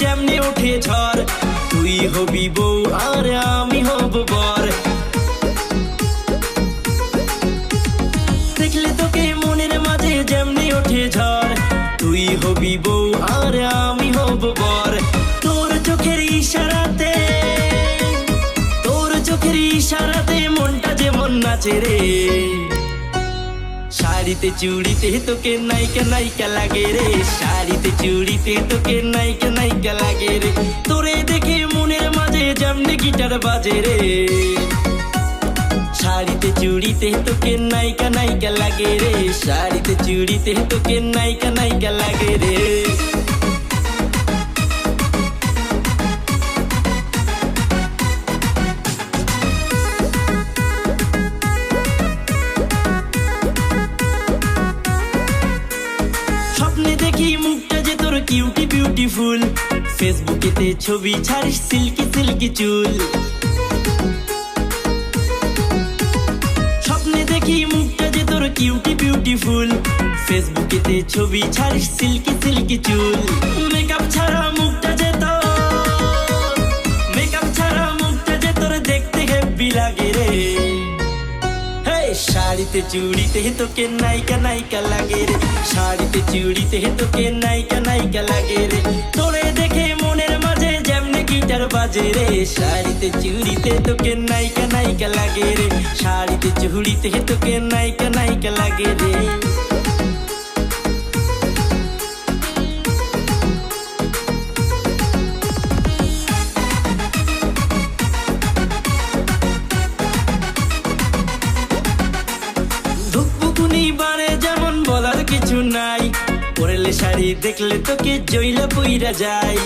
যেমনি ওঠে ঝড়, তুই হবি বউ আর আমি হব বর। দেখলে তোকে মনের মাঝে যেমনি ওঠে ঝড়, তুই হবি বউ আর আমি হব বর। তোর চোখের ইশারাতে, তোর চোখের ইশারাতে মনটা যেমন নাচে রে। শাড়িতে চুড়িতে তোকে নায়িকা নায়িকা লাগে রে, শাড়িতে চুড়িতে তোকে নায়িকা নায়িকা লাগে রে। তোরে দেখে মনের মাঝে যেমনি গিটার বাজে রে। শাড়িতে চুড়িতে তোকে নায়িকা নায়িকা লাগে রে, শাড়িতে চুড়িতে তোকে নায়িকা নায়িকা লাগে রে। স্বপ্নে দেখি মুখটা যে তোর কিউটি বিউটিফুল, ফেসবুকেতে ছবি ছাড়িস সিল্কি সিল্কি চুল। স্বপ্নে দেখি মুখটা যে তোর কিউটি বিউটিফুল, ফেসবুকেতে ছবি ছাড়িস সিল্কি সিল্কি চুল। মেকআপ ছাড়া মুখটা যে তোর, মেকআপ ছাড়া মুখটা যে তোর দেখতে হেব্বি লাগে রে। শাড়িতে চুড়িতে তোকে নায়িকা নায়িকা লাগে রে, শাড়িতে চুড়িতে তোকে নায়িকা নায়িকা লাগে রে। তোরে দেখে মনের মাঝে যেমনি গিটার বাজে রে, শাড়িতে চুড়িতে তোকে নায়িকা নায়িকা লাগে রে, শাড়িতে চুড়িতে তোকে নায়িকা নায়িকা লাগে রে। বারে যেমন বলার কিছু নাই, পরলে শাড়ি দেখলে তোকে জইলা পইরা যায়।